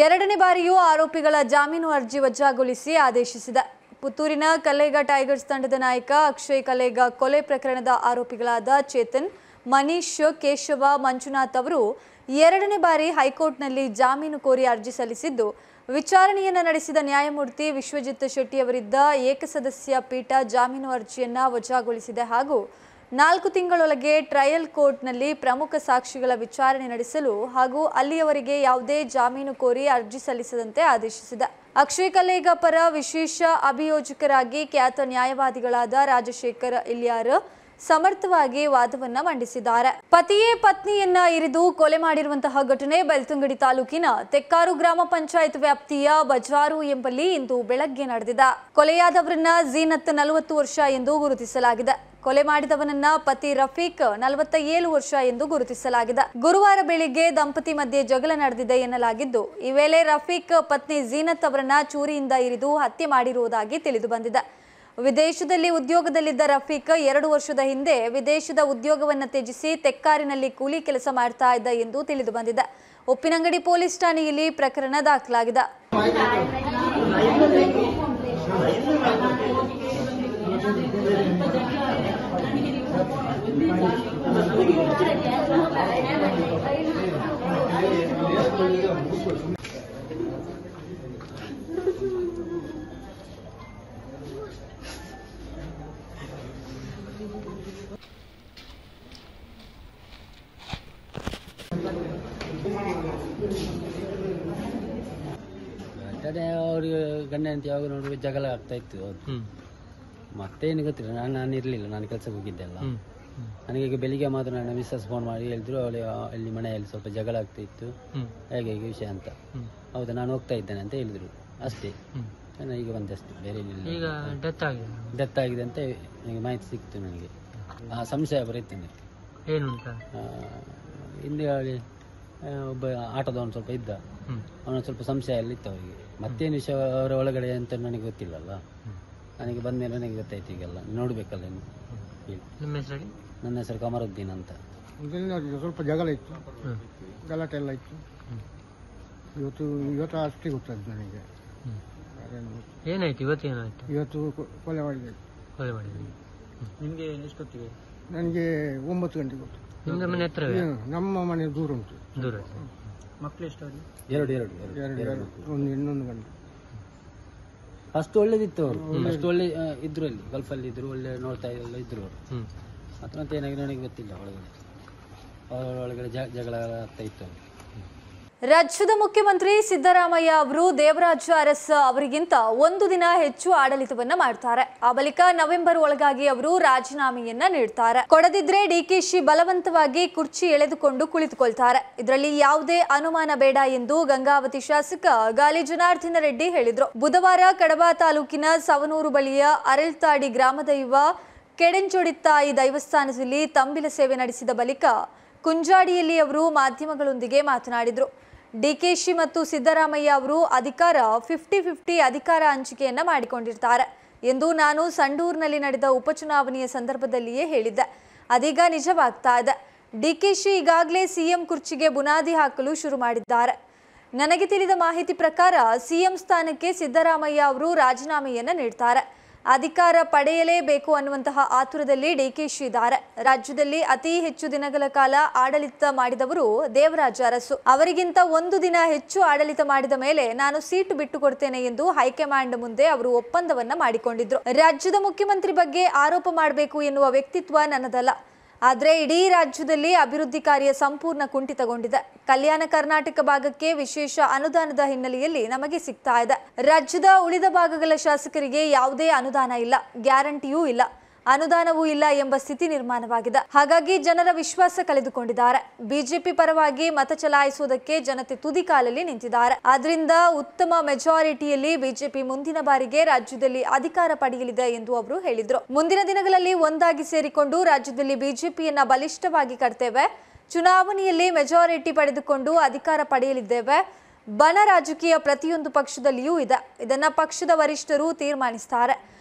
ಎರಡನೇ ಬಾರಿಯೂ ಆರೋಪಿಗಳ ಜಾಮೀನು ಅರ್ಜಿ ವಜಾಗೊಳಿಸಿ ಆದೇಶಿಸಿದೆ. ಪುತ್ತೂರಿನ ಕಲೇಗಾ ಟೈಗರ್ಸ್ ತಂಡದ ನಾಯಕ ಅಕ್ಷಯ್ ಕಲೇಗಾ ಕೊಲೆ ಪ್ರಕರಣದ ಆರೋಪಿಗಳಾದ ಚೇತನ್, ಮನೀಶ್, ಕೇಶವ, ಮಂಜುನಾಥ್ ಅವರು ಎರಡನೇ ಬಾರಿ ಹೈಕೋರ್ಟ್ನಲ್ಲಿ ಜಾಮೀನು ಕೋರಿ ಅರ್ಜಿ ಸಲ್ಲಿಸಿದ್ದು, ವಿಚಾರಣೆಯನ್ನು ನಡೆಸಿದ ನ್ಯಾಯಮೂರ್ತಿ ವಿಶ್ವಜಿತ್ ಶೆಟ್ಟಿ ಅವರಿದ್ದ ಏಕಸದಸ್ಯ ಪೀಠ ಜಾಮೀನು ಅರ್ಜಿಯನ್ನು ವಜಾಗೊಳಿಸಿದೆ ಹಾಗೂ 4 ತಿಂಗಳೊಳಗೆ ಟ್ರಯಲ್ ಕೋರ್ಟ್ನಲ್ಲಿ ಪ್ರಮುಖ ಸಾಕ್ಷಿಗಳ ವಿಚಾರಣೆ ನಡೆಸಲು ಹಾಗೂ ಅಲ್ಲಿಯವರೆಗೆ ಯಾವುದೇ ಜಾಮೀನು ಕೋರಿ ಅರ್ಜಿ ಸಲ್ಲಿಸದಂತೆ ಆದೇಶಿಸಿದೆ. ಅಕ್ಷಯ್ ಕಲೇಗಾ ಪರ ವಿಶೇಷ ಅಭಿಯೋಜಕರಾಗಿ ಖ್ಯಾತ ನ್ಯಾಯವಾದಿಗಳಾದ ರಾಜಶೇಖರ್ ಇಲ್ಯಾರ್ ಸಮರ್ಥವಾಗಿ ವಾದವನ್ನ ಮಂಡಿಸಿದ್ದಾರೆ. ಪತಿಯೇ ಪತ್ನಿಯನ್ನ ಇರಿದು ಕೊಲೆ ಮಾಡಿರುವಂತಹ ಘಟನೆ ಬೆಳ್ತಂಗಡಿ ತಾಲೂಕಿನ ತೆಕ್ಕಾರು ಗ್ರಾಮ ಪಂಚಾಯತ್ ವ್ಯಾಪ್ತಿಯ ಬಜಾರು ಎಂಬಲ್ಲಿ ಇಂದು ಬೆಳಗ್ಗೆ ನಡೆದಿದೆ. ಕೊಲೆಯಾದವರನ್ನ ಝೀನತ್ 40 ವರ್ಷ ಎಂದು ಗುರುತಿಸಲಾಗಿದೆ. ಕೊಲೆ ಮಾಡಿದವನನ್ನ ಪತಿ ರಫೀಕ್ 47 ವರ್ಷ ಎಂದು ಗುರುತಿಸಲಾಗಿದೆ. ಗುರುವಾರ ಬೆಳಿಗ್ಗೆ ದಂಪತಿ ಮಧ್ಯೆ ಜಗಳ ನಡೆದಿದೆ ಎನ್ನಲಾಗಿದ್ದು, ಈ ವೇಳೆ ರಫೀಕ್ ಪತ್ನಿ ಝೀನತ್ ಅವರನ್ನ ಚೂರಿಯಿಂದ ಇರಿದು ಹತ್ಯೆ ಮಾಡಿರುವುದಾಗಿ ತಿಳಿದು ಬಂದಿದೆ. ವಿದೇಶದಲ್ಲಿ ಉದ್ಯೋಗದಲ್ಲಿದ್ದ ರಫೀಕ್ 2 ವರ್ಷದ ಹಿಂದೆ ವಿದೇಶದ ಉದ್ಯೋಗವನ್ನು ತ್ಯಜಿಸಿ ತೆಕ್ಕಾರಿನಲ್ಲಿ ಕೂಲಿ ಕೆಲಸ ಮಾಡ್ತಾ ಇದ್ದ ಎಂದು ತಿಳಿದು ಬಂದಿದೆ. ಉಪ್ಪಿನಂಗಡಿ ಪೊಲೀಸ್ ಠಾಣೆಯಲ್ಲಿ ಪ್ರಕರಣ ದಾಖಲಾಗಿದೆ. ಅವ್ರಿಗೆ ಗಂಡ ಅಂತ ಯಾವಾಗ ನೋಡುವ ಜಗಳ ಆಗ್ತಾ ಇತ್ತು. ಮತ್ತೇನು ಗೊತ್ತಿಲ್ಲ, ನಾನು ಇರಲಿಲ್ಲ, ನಾನು ಕೆಲಸಕ್ಕೆ ಹೋಗಿದ್ದೆಲ್ಲ. ನನಗೆ ಬೆಳಿಗ್ಗೆ ಮಾತ್ರ ನನ್ನ ಮಿಸ್ಸಸ್ ಫೋನ್ ಮಾಡಿ ಹೇಳಿದ್ರು, ಅಲ್ಲಿ ಮನೆಯಲ್ಲಿ ಸ್ವಲ್ಪ ಜಗಳ ಆಗ್ತಾ ಇತ್ತು, ಹೇಗೆ ವಿಷಯ ಅಂತ. ಹೌದಾ, ನಾನು ಹೋಗ್ತಾ ಇದ್ದೇನೆ ಅಂತ ಹೇಳಿದ್ರು, ಅಷ್ಟೇ. ನಾನು ಈಗ ಬಂದಷ್ಟೇ, ಬೇರೆ ಏನಿಲ್ಲ. ಈಗ ಡೆತ್ ಆಗಿದೆ ಅಂತ ನನಗೆ ಮಾಹಿತಿ ಸಿಕ್ತು. ನನಗೆ ಆ ಸಂಶಯ ಬರೀತೇನೆ. ಏನು ಹಿಂದೆ ಒಬ್ಬ ಆಟೋದವನು ಸ್ವಲ್ಪ ಇದ್ದ, ಅವನ ಸ್ವಲ್ಪ ಸಂಶಯ ಎಲ್ಲ ಇತ್ತು ಅವರಿಗೆ. ಮತ್ತೇನು ವಿಷಯ ಅವರ ಒಳಗಡೆ ಅಂತ ನನಗೆ ಗೊತ್ತಿಲ್ಲಲ್ಲ. ನನಗೆ ಬಂದ ಮೇಲೆ ನನಗೆ ಗೊತ್ತಾಯ್ತು. ಈಗೆಲ್ಲ ನೋಡ್ಬೇಕಲ್ಲ. ನಿಮ್ಮ ಹೆಸರು? ನನ್ನ ಹೆಸರು ಕಮರುದ್ದೀನ್ ಅಂತ. ಸ್ವಲ್ಪ ಜಗಳ ಇತ್ತು, ಗಲಾಟೆ ಎಲ್ಲ ಇತ್ತು. ಇವತ್ತು ಅಷ್ಟೇ ಗೊತ್ತಾಯ್ತು ನನಗೆ. ಏನಾಯ್ತು ಇವತ್ತು? ಏನಾಯ್ತು ಇವತ್ತು? ಕೊಲೆ ಮಾಡಿದೆ. ನಿಮಗೆ ಎಷ್ಟೊತ್ತಿಗೆ? ನನಗೆ 9 ಗಂಟೆಗೆ ಗೊತ್ತು. ನಿಮ್ಮ ಮನೆ ಹತ್ರ? ನಮ್ಮ ಮನೆ ದೂರ ಉಂಟು. ದೂರ. ಮಕ್ಕಳು ಎಷ್ಟು? ಎರಡು. ಒಂದು ಇನ್ನೊಂದು ಗಂಟೆ. ಫಸ್ಟ್ ಒಳ್ಳೇದಿತ್ತು ಅವರು, ಫಸ್ಟ್ ಒಳ್ಳೆ ಇದ್ರು, ಅಲ್ಲಿ ಗಲ್ಫಲ್ಲಿ ಇದ್ರು, ಒಳ್ಳೆ ನೋಡ್ತಾ ಎಲ್ಲ ಇದ್ರು ಅವರು. ಮತ್ತೆ ಏನಾಗಿದೆ ನನಗೆ ಗೊತ್ತಿಲ್ಲ. ಒಳಗಡೆ ಜಗಳ ಆಗ್ತಾ ಇತ್ತು. ರಾಜ್ಯದ ಮುಖ್ಯಮಂತ್ರಿ ಸಿದ್ದರಾಮಯ್ಯ ಅವರು ದೇವರಾಜ ಅರಸ್ ಅವರಿಗಿಂತ 1 ದಿನ ಹೆಚ್ಚು ಆಡಳಿತವನ್ನ ಮಾಡ್ತಾರೆ. ಆ ಬಳಿಕ ನವೆಂಬರ್ ಒಳಗಾಗಿ ಅವರು ರಾಜೀನಾಮೆಯನ್ನ ನೀಡ್ತಾರೆ. ಕೊಡದಿದ್ರೆ ಡಿಕೆಶಿ ಬಲವಂತವಾಗಿ ಕುರ್ಚಿ ಎಳೆದುಕೊಂಡು ಕುಳಿತುಕೊಳ್ತಾರೆ. ಇದರಲ್ಲಿ ಯಾವುದೇ ಅನುಮಾನ ಬೇಡ ಎಂದು ಗಂಗಾವತಿ ಶಾಸಕ ಗಾಲಿ ಜನಾರ್ದನ ರೆಡ್ಡಿ ಹೇಳಿದ್ರು. ಬುಧವಾರ ಕಡಬ ತಾಲೂಕಿನ ಸವನೂರು ಬಳಿಯ ಅರಳ್ತಾಡಿ ಗ್ರಾಮದೈವ ಕೆಡೆಂಚೊಡಿತ್ತಾಯಿ ದೈವಸ್ಥಾನದಲ್ಲಿ ತಂಬಿಲ ಸೇವೆ ನಡೆಸಿದ ಬಳಿಕ ಕುಂಜಾಡಿಯಲ್ಲಿ ಅವರು ಮಾಧ್ಯಮಗಳೊಂದಿಗೆ ಮಾತನಾಡಿದರು. ಡಿಕೆಶಿ ಮತ್ತು ಸಿದ್ದರಾಮಯ್ಯ ಅವರು ಅಧಿಕಾರ 50-50 ಅಧಿಕಾರ ಹಂಚಿಕೆಯನ್ನ ಮಾಡಿಕೊಂಡಿರ್ತಾರೆ ಎಂದು ನಾನು ಸಂಡೂರಿನಲ್ಲಿ ನಡೆದ ಉಪಚುನಾವಣೆಯ ಸಂದರ್ಭದಲ್ಲಿಯೇ ಹೇಳಿದ್ದೆ. ಅದೀಗ ನಿಜವಾಗ್ತಾ ಇದೆ. ಡಿಕೆಶಿ ಈಗಾಗಲೇ ಸಿಎಂ ಕುರ್ಚಿಗೆ ಬುನಾದಿ ಹಾಕಲು ಶುರು ಮಾಡಿದ್ದಾರೆ. ನನಗೆ ತಿಳಿದ ಮಾಹಿತಿ ಪ್ರಕಾರ ಸಿಎಂ ಸ್ಥಾನಕ್ಕೆ ಸಿದ್ದರಾಮಯ್ಯ ಅವರು ರಾಜೀನಾಮೆಯನ್ನ ನೀಡ್ತಾರೆ. ಅಧಿಕಾರ ಪಡೆಯಲೇಬೇಕು ಅನ್ನುವಂತಹ ಆತುರದಲ್ಲಿ ಡಿಕೆಶಿ ಇದ್ದಾರೆ. ರಾಜ್ಯದಲ್ಲಿ ಅತಿ ಹೆಚ್ಚು ದಿನಗಳ ಕಾಲ ಆಡಳಿತ ಮಾಡಿದವರು ದೇವರಾಜ ಅರಸು. ಅವರಿಗಿಂತ 1 ದಿನ ಹೆಚ್ಚು ಆಡಳಿತ ಮಾಡಿದ ಮೇಲೆ ನಾನು ಸೀಟು ಬಿಟ್ಟು ಕೊಡ್ತೇನೆ ಎಂದು ಹೈಕಮಾಂಡ್ ಮುಂದೆ ಅವರು ಒಪ್ಪಂದವನ್ನ ಮಾಡಿಕೊಂಡಿದ್ರು. ರಾಜ್ಯದ ಮುಖ್ಯಮಂತ್ರಿ ಬಗ್ಗೆ ಆರೋಪ ಮಾಡಬೇಕು ಎನ್ನುವ ವ್ಯಕ್ತಿತ್ವ ನನ್ನದಲ್ಲ. ಆದರೆ ಇಡೀ ರಾಜ್ಯದಲ್ಲಿ ಅಭಿವೃದ್ಧಿ ಕಾರ್ಯ ಸಂಪೂರ್ಣ ಕುಂಠಿತಗೊಂಡಿದೆ. ಕಲ್ಯಾಣ ಕರ್ನಾಟಕ ಭಾಗಕ್ಕೆ ವಿಶೇಷ ಅನುದಾನದ ಹಿನ್ನೆಲೆಯಲ್ಲಿ ನಮಗೆ ಸಿಗ್ತಾ ಇದೆ. ರಾಜ್ಯದ ಉಳಿದ ಭಾಗಗಳ ಶಾಸಕರಿಗೆ ಯಾವುದೇ ಅನುದಾನ ಇಲ್ಲ, ಗ್ಯಾರಂಟಿಯೂ ಇಲ್ಲ, ಅನುದಾನವೂ ಇಲ್ಲ ಎಂಬ ಸ್ಥಿತಿ ನಿರ್ಮಾಣವಾಗಿದೆ. ಹಾಗಾಗಿ ಜನರ ವಿಶ್ವಾಸ ಕಳೆದುಕೊಂಡಿದ್ದಾರೆ. ಬಿಜೆಪಿ ಪರವಾಗಿ ಮತ ಚಲಾಯಿಸುವುದಕ್ಕೆ ಜನತೆ ತುದಿಕಾಲಲ್ಲಿ ನಿಂತಿದ್ದಾರೆ. ಆದ್ರಿಂದ ಉತ್ತಮ ಮೆಜಾರಿಟಿಯಲ್ಲಿ ಬಿಜೆಪಿ ಮುಂದಿನ ಬಾರಿಗೆ ರಾಜ್ಯದಲ್ಲಿ ಅಧಿಕಾರ ಪಡೆಯಲಿದೆ ಎಂದು ಅವರು ಹೇಳಿದ್ರು. ಮುಂದಿನ ದಿನಗಳಲ್ಲಿ ಒಂದಾಗಿ ಸೇರಿಕೊಂಡು ರಾಜ್ಯದಲ್ಲಿ ಬಿಜೆಪಿಯನ್ನ ಬಲಿಷ್ಠವಾಗಿ ಕಟ್ತೇವೆ. ಚುನಾವಣೆಯಲ್ಲಿ ಮೆಜಾರಿಟಿ ಪಡೆದುಕೊಂಡು ಅಧಿಕಾರ ಪಡೆಯಲಿದ್ದೇವೆ. ಬಣ ರಾಜಕೀಯ ಪ್ರತಿಯೊಂದು ಪಕ್ಷದಲ್ಲಿಯೂ ಇದೆ. ಇದನ್ನ ಪಕ್ಷದ ವರಿಷ್ಠರು ತೀರ್ಮಾನಿಸುತ್ತಾರೆ.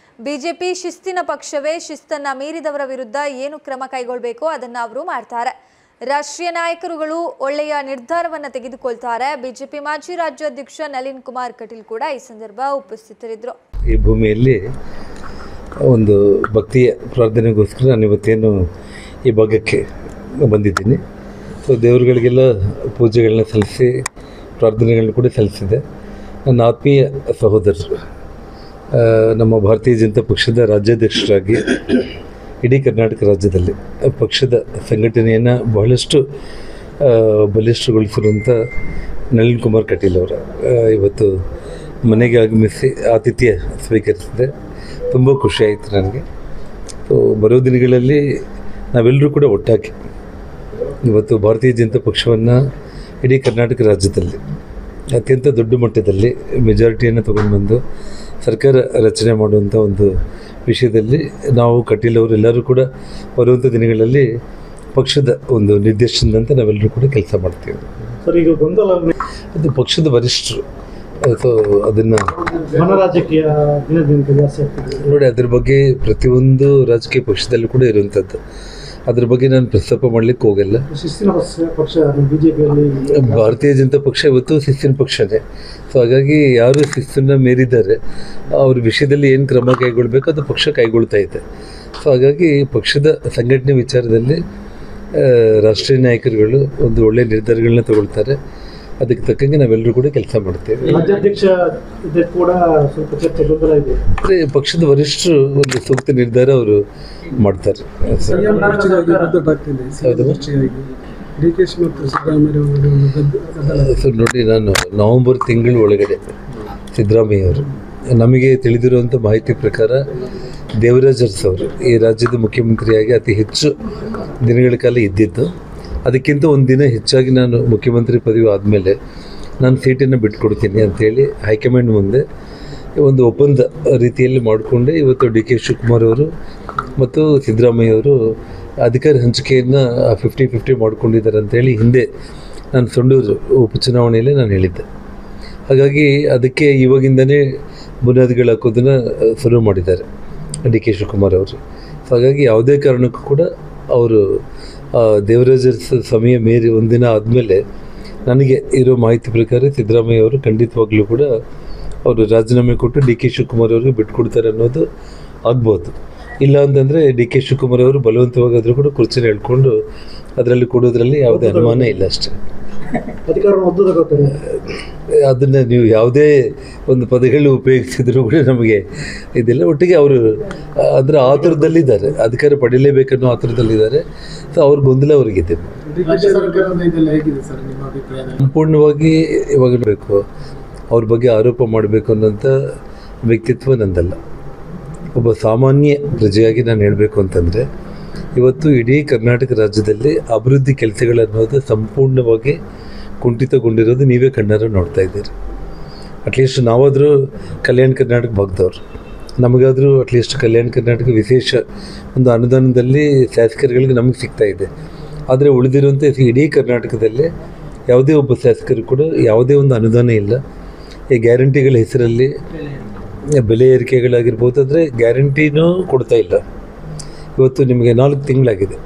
ಬಿಜೆಪಿ ಶಿಸ್ತಿನ ಪಕ್ಷವೇ. ಶಿಸ್ತನ್ನ ಮೀರಿದವರ ವಿರುದ್ಧ ಏನು ಕ್ರಮ ಕೈಗೊಳ್ಳಬೇಕೋ ಅದನ್ನ ಅವರು ಮಾಡ್ತಾರೆ. ರಾಷ್ಟ್ರೀಯ ನಾಯಕರುಗಳು ಒಳ್ಳೆಯ ನಿರ್ಧಾರವನ್ನು ತೆಗೆದುಕೊಳ್ತಾರೆ. ಬಿಜೆಪಿ ಮಾಜಿ ರಾಜ್ಯಾಧ್ಯಕ್ಷ ನಳಿನ್ ಕುಮಾರ್ ಕಟೀಲ್ ಕೂಡ ಈ ಸಂದರ್ಭ ಉಪಸ್ಥಿತರಿದ್ದರು. ಈ ಭೂಮಿಯಲ್ಲಿ ಒಂದು ಭಕ್ತಿಯ ಪ್ರಾರ್ಥನೆಗೋಸ್ಕರ ನಾನು ಇವತ್ತೇನು ಈ ಭಾಗಕ್ಕೆ ಬಂದಿದ್ದೀನಿ. ಸೊ ದೇವರುಗಳಿಗೆಲ್ಲ ಪೂಜೆಗಳನ್ನ ಸಲ್ಲಿಸಿ ಪ್ರಾರ್ಥನೆಗಳನ್ನ ಕೂಡ ಸಲ್ಲಿಸಿದೆ. ನನ್ನ ಆತ್ಮೀಯ ಸಹೋದರರು ನಮ್ಮ ಭಾರತೀಯ ಜನತಾ ಪಕ್ಷದ ರಾಜ್ಯಾಧ್ಯಕ್ಷರಾಗಿ ಇಡೀ ಕರ್ನಾಟಕ ರಾಜ್ಯದಲ್ಲಿ ಪಕ್ಷದ ಸಂಘಟನೆಯನ್ನು ಬಹಳಷ್ಟು ಬಲಿಷ್ಠಗೊಳಿಸಿರುವಂಥ ನಳಿನ್ ಕುಮಾರ್ ಕಟೀಲ್ ಅವರ ಇವತ್ತು ಮನೆಗೆ ಆಗಮಿಸಿ ಆತಿಥ್ಯ ಸ್ವೀಕರಿಸಿದೆ. ತುಂಬ ಖುಷಿಯಾಯಿತು ನನಗೆ. ಸೊ ಬರೋ ದಿನಗಳಲ್ಲಿ ನಾವೆಲ್ಲರೂ ಕೂಡ ಒಟ್ಟಾಗಿ ಇವತ್ತು ಭಾರತೀಯ ಜನತಾ ಪಕ್ಷವನ್ನು ಇಡೀ ಕರ್ನಾಟಕ ರಾಜ್ಯದಲ್ಲಿ ಅತ್ಯಂತ ದೊಡ್ಡ ಮಟ್ಟದಲ್ಲಿ ಮೆಜಾರಿಟಿಯನ್ನು ತೊಗೊಂಡು ಬಂದು ಸರ್ಕಾರ ರಚನೆ ಮಾಡುವಂಥ ಒಂದು ವಿಷಯದಲ್ಲಿ ನಾವು ಕಟೀಲ್ ಅವರೆಲ್ಲರೂ ಕೂಡ ಬರುವಂಥ ದಿನಗಳಲ್ಲಿ ಪಕ್ಷದ ಒಂದು ನಿರ್ದೇಶನದಂತೆ ನಾವೆಲ್ಲರೂ ಕೂಡ ಕೆಲಸ ಮಾಡ್ತೀವಿ. ಸರ್, ಈಗ ಗೊಂದಲ ಅದು ಪಕ್ಷದ ವರಿಷ್ಠರು. ಸೊ ಅದನ್ನು ರಾಜಕೀಯ ದಿನದಿಂದ ಜಾಸ್ತಿ ಆಗ್ತದೆ ನೋಡಿ, ಅದ್ರ ಬಗ್ಗೆ ಪ್ರತಿಯೊಂದು ರಾಜಕೀಯ ಪಕ್ಷದಲ್ಲೂ ಕೂಡ ಇರುವಂಥದ್ದು. ಅದ್ರ ಬಗ್ಗೆ ನಾನು ಪ್ರಸ್ತಾಪ ಮಾಡಲಿಕ್ಕೆ ಹೋಗಲ್ಲ. ಶಿಸ್ತಿನ ಪಕ್ಷ ಬಿಜೆಪಿಯಲ್ಲಿ ಭಾರತೀಯ ಜನತಾ ಪಕ್ಷ ಇವತ್ತು ಶಿಸ್ತಿನ ಪಕ್ಷನೇ. ಸೊ ಹಾಗಾಗಿ ಯಾರು ಶಿಸ್ತನ್ನು ಮೀರಿದ್ದಾರೆ ಅವ್ರ ವಿಷಯದಲ್ಲಿ ಏನು ಕ್ರಮ ಕೈಗೊಳ್ಳಬೇಕು ಅದು ಪಕ್ಷ ಕೈಗೊಳ್ತಾ ಇದೆ. ಸೊ ಹಾಗಾಗಿ ಪಕ್ಷದ ಸಂಘಟನೆ ವಿಚಾರದಲ್ಲಿ ರಾಷ್ಟ್ರೀಯ ನಾಯಕರುಗಳು ಒಂದು ಒಳ್ಳೆಯ ನಿರ್ಧಾರಗಳನ್ನ ತಗೊಳ್ತಾರೆ. ಅದಕ್ಕೆ ತಕ್ಕಂಗೆ ನಾವೆಲ್ಲರೂ ಕೂಡ ಕೆಲಸ ಮಾಡ್ತೇವೆ. ರಾಜ್ಯಾಧ್ಯಕ್ಷ ಕೂಡ ಸ್ವಲ್ಪ ಚರ್ಚೆ ಗೊಂದಲ ಇದೆ. ಅಂದರೆ ಪಕ್ಷದ ವರಿಷ್ಠರು ಒಂದು ಸೂಕ್ತ ನಿರ್ಧಾರ ಅವರು ಮಾಡ್ತಾರೆ. ಸೊ ನೋಡಿ, ನಾನು ನವೆಂಬರ್ ತಿಂಗಳ ಒಳಗಡೆ ಸಿದ್ದರಾಮಯ್ಯ ಅವರು ನಮಗೆ ತಿಳಿದಿರುವಂಥ ಮಾಹಿತಿ ಪ್ರಕಾರ ದೇವರಾಜ್ ಅರಸು ಅವರು ಈ ರಾಜ್ಯದ ಮುಖ್ಯಮಂತ್ರಿಯಾಗಿ ಅತಿ ಹೆಚ್ಚು ದಿನಗಳ ಕಾಲ ಇದ್ದಿದ್ದು. ಅದಕ್ಕಿಂತ ಒಂದು ದಿನ ಹೆಚ್ಚಾಗಿ ನಾನು ಮುಖ್ಯಮಂತ್ರಿ ಪದವಿ ಆದಮೇಲೆ ನಾನು ಸೀಟನ್ನು ಬಿಟ್ಕೊಡ್ತೀನಿ ಅಂಥೇಳಿ ಹೈಕಮಾಂಡ್ ಮುಂದೆ ಒಂದು ಒಪ್ಪಂದ ರೀತಿಯಲ್ಲಿ ಮಾಡಿಕೊಂಡೆ ಇವತ್ತು ಡಿ ಕೆ ಶಿವಕುಮಾರ್ ಅವರು ಮತ್ತು ಸಿದ್ದರಾಮಯ್ಯ ಅವರು ಅಧಿಕಾರ ಹಂಚಿಕೆಯನ್ನು 50-50 ಮಾಡ್ಕೊಂಡಿದ್ದಾರೆ ಅಂಥೇಳಿ ಹಿಂದೆ ನಾನು ಸೊಂಡೂರು ಉಪಚುನಾವಣೆಯಲ್ಲಿ ನಾನು ಹೇಳಿದ್ದೆ. ಹಾಗಾಗಿ ಅದಕ್ಕೆ ಇವಾಗಿಂದನೇ ಬುನಾದಿಗಳು ಹಾಕೋದನ್ನು ಶುರು ಮಾಡಿದ್ದಾರೆ ಡಿ ಕೆ ಶಿವಕುಮಾರ್ ಅವರು. ಹಾಗಾಗಿ ಯಾವುದೇ ಕಾರಣಕ್ಕೂ ಕೂಡ ಅವರು ದೇವರಾಜ ಸಮಯ ಮೀರಿ ಒಂದಿನ ಆದಮೇಲೆ ನನಗೆ ಇರೋ ಮಾಹಿತಿ ಪ್ರಕಾರ ಸಿದ್ದರಾಮಯ್ಯ ಅವರು ಖಂಡಿತವಾಗ್ಲೂ ಕೂಡ ಅವರು ರಾಜೀನಾಮೆ ಕೊಟ್ಟು ಡಿ ಕೆ ಶಿವಕುಮಾರ್ ಅವ್ರಿಗೆ ಬಿಟ್ಕೊಡ್ತಾರೆ ಅನ್ನೋದು ಆಗ್ಬೋದು. ಇಲ್ಲ ಅಂತಂದರೆ ಡಿ ಕೆ ಶಿವಕುಮಾರ್ ಅವರು ಬಲವಂತವಾಗಾದರೂ ಕೂಡ ಕುರ್ಚಿನ ಹೇಳ್ಕೊಂಡು ಅದರಲ್ಲಿ ಕೊಡೋದ್ರಲ್ಲಿ ಯಾವುದೇ ಅನುಮಾನ ಇಲ್ಲ ಅಷ್ಟೇ. ಅದನ್ನು ನೀವು ಯಾವುದೇ ಒಂದು ಪದಗಳು ಉಪಯೋಗಿಸಿದ್ರು ಕೂಡ ನಮಗೆ ಇದಿಲ್ಲ. ಒಟ್ಟಿಗೆ ಅವರು ಅದರ ಆತುರದಲ್ಲಿದ್ದಾರೆ, ಅಧಿಕಾರ ಪಡೀಲೇಬೇಕನ್ನೋ ಆತುರದಲ್ಲಿದ್ದಾರೆ. ಸೊ ಅವ್ರ ಗೊಂದಲ ಅವ್ರಿಗಿದೆ. ಸಂಪೂರ್ಣವಾಗಿ ಇವಾಗ ಬೇಕು ಅವ್ರ ಬಗ್ಗೆ ಆರೋಪ ಮಾಡಬೇಕು ಅನ್ನೋಂಥ ವ್ಯಕ್ತಿತ್ವ ನಂದಲ್ಲ. ಒಬ್ಬ ಸಾಮಾನ್ಯ ಪ್ರಜೆಯಾಗಿ ನಾನು ಹೇಳಬೇಕು ಅಂತಂದರೆ ಇವತ್ತು ಇಡೀ ಕರ್ನಾಟಕ ರಾಜ್ಯದಲ್ಲಿ ಅಭಿವೃದ್ಧಿ ಕೆಲಸಗಳನ್ನೋದು ಸಂಪೂರ್ಣವಾಗಿ ಕುಂಠಿತಗೊಂಡಿರೋದು ನೀವೇ ಕಣ್ಣಾರ ನೋಡ್ತಾ ಇದ್ದೀರಿ. ಅಟ್ಲೀಸ್ಟ್ ನಾವಾದರೂ ಕಲ್ಯಾಣ ಕರ್ನಾಟಕ ಭಾಗದವ್ರು, ನಮಗಾದರೂ ಅಟ್ಲೀಸ್ಟ್ ಕಲ್ಯಾಣ ಕರ್ನಾಟಕ ವಿಶೇಷ ಒಂದು ಅನುದಾನದಲ್ಲಿ ಶಾಸಕರುಗಳಿಗೆ ನಮಗೆ ಸಿಗ್ತಾ ಇದೆ. ಆದರೆ ಉಳಿದಿರುವಂಥ ಇಡೀ ಕರ್ನಾಟಕದಲ್ಲಿ ಯಾವುದೇ ಒಬ್ಬ ಶಾಸಕರು ಕೂಡ ಯಾವುದೇ ಒಂದು ಅನುದಾನ ಇಲ್ಲ. ಈ ಗ್ಯಾರಂಟಿಗಳ ಹೆಸರಲ್ಲಿ ಬೆಲೆ ಏರಿಕೆಗಳಾಗಿರ್ಬೋದು, ಆದರೆ ಗ್ಯಾರಂಟಿನೂ ಕೊಡ್ತಾ ಇಲ್ಲ. ಇವತ್ತು ನಿಮಗೆ 4 ತಿಂಗಳಾಗಿದೆ,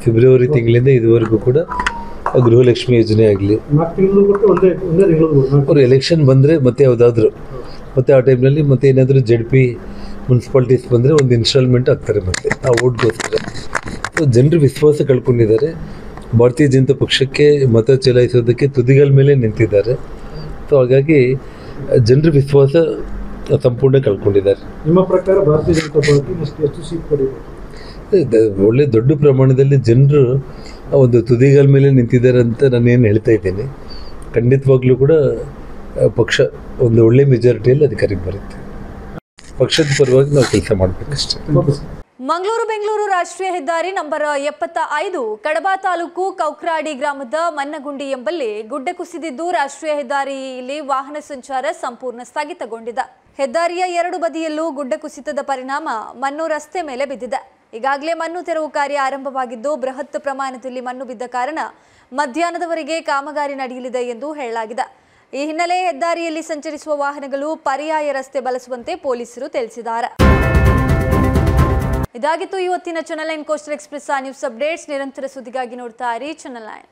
ಫೆಬ್ರವರಿ ತಿಂಗಳಿಂದ ಇದುವರೆಗೂ ಕೂಡ ಗೃಹಲಕ್ಷ್ಮಿ ಯೋಜನೆ ಆಗಲಿ, ಅವರು ಎಲೆಕ್ಷನ್ ಬಂದರೆ ಮತ್ತೆ ಯಾವುದಾದ್ರೂ ಮತ್ತು ಆ ಟೈಮ್ನಲ್ಲಿ ಮತ್ತೆ ಏನಾದರೂ ZP ಮುನ್ಸಿಪಾಲ್ಟೀಸ್ ಬಂದರೆ ಒಂದು ಇನ್ಸ್ಟಾಲ್ಮೆಂಟ್ ಆಗ್ತಾರೆ ಮತ್ತೆ ಆ ಓಟ್ಗೋಸ್ಕರ. ಜನರು ವಿಶ್ವಾಸ ಕಳ್ಕೊಂಡಿದ್ದಾರೆ. ಭಾರತೀಯ ಜನತಾ ಪಕ್ಷಕ್ಕೆ ಮತ ಚಲಾಯಿಸೋದಕ್ಕೆ ತುದಿಗಳ ಮೇಲೆ ನಿಂತಿದ್ದಾರೆ. ಸೊ ಹಾಗಾಗಿ ಜನರ ವಿಶ್ವಾಸ ಸಂಪೂರ್ಣ ಕಳ್ಕೊಂಡಿದ್ದಾರೆ. ನಿಮ್ಮ ಪ್ರಕಾರ ಭಾರತೀಯ ಜನತಾ ಪಾರ್ಟಿ ಎಷ್ಟು ಸೀಟ್ ಪಡೆಯಬೇಕು? ಒಳ್ಳೆ ದೊಡ್ಡ ಪ್ರಮಾಣದಲ್ಲಿ ಜನರು ಒಂದು ತುದಿಗಳ ಮೇಲೆ ನಿಂತಿದ್ದಾರೆ ಅಂತ ನಾನೇನು ಹೇಳ್ತಾ ಇದ್ದೀನಿ. ಖಂಡಿತವಾಗ್ಲೂ ಕೂಡ ಪಕ್ಷ ಒಂದು ಒಳ್ಳೆ ಮೆಜಾರಿಟಿಯಲ್ಲಿ ಅಧಿಕಾರಕ್ಕೆ ಬರುತ್ತೆ. ಪಕ್ಷದ ಪರವಾಗಿ ನಾವು ಕೆಲಸ ಮಾಡಬೇಕಷ್ಟೇ. ಮಂಗಳೂರು ಬೆಂಗಳೂರು ರಾಷ್ಟ್ರೀಯ ಹೆದ್ದಾರಿ ನಂಬರ್ 75 ಕಡಬ ತಾಲೂಕು ಕೌಕ್ರಾಡಿ ಗ್ರಾಮದ ಮನ್ನಗುಂಡಿ ಎಂಬಲ್ಲಿ ಗುಡ್ಡೆ ಕುಸಿದಿದ್ದು ರಾಷ್ಟ್ರೀಯ ಹೆದ್ದಾರಿಯಲ್ಲಿ ವಾಹನ ಸಂಚಾರ ಸಂಪೂರ್ಣ ಸ್ಥಗಿತಗೊಂಡಿದೆ. ಹೆದ್ದಾರಿಯ 2 ಬದಿಯಲ್ಲೂ ಗುಡ್ಡೆ ಕುಸಿತದ ಪರಿಣಾಮ ಮಣ್ಣು ರಸ್ತೆ ಮೇಲೆ ಬಿದ್ದಿದೆ. ಈಗಾಗಲೇ ಮಣ್ಣು ತೆರವು ಕಾರ್ಯ ಆರಂಭವಾಗಿದ್ದು ಬೃಹತ್ ಪ್ರಮಾಣದಲ್ಲಿ ಮಣ್ಣು ಬಿದ್ದ ಕಾರಣ ಮಧ್ಯಾಹ್ನದವರೆಗೆ ಕಾಮಗಾರಿ ನಡೆಯಲಿದೆ ಎಂದು ಹೇಳಲಾಗಿದೆ. ಈ ಹಿನ್ನೆಲೆ ಹೆದ್ದಾರಿಯಲ್ಲಿ ಸಂಚರಿಸುವ ವಾಹನಗಳು ಪರ್ಯಾಯ ರಸ್ತೆ ಬಳಸುವಂತೆ ಪೊಲೀಸರು ತಿಳಿಸಿದ್ದಾರೆ. ಇದಾಗಿತ್ತು ಇವತ್ತಿನ channel 9 coastal express news updates. ನಿರಂತರ ಸುದ್ದಿಗಾಗಿ ನೋಡ್ತಾ ಇರಿ ಚಾನೆಲ್ 9.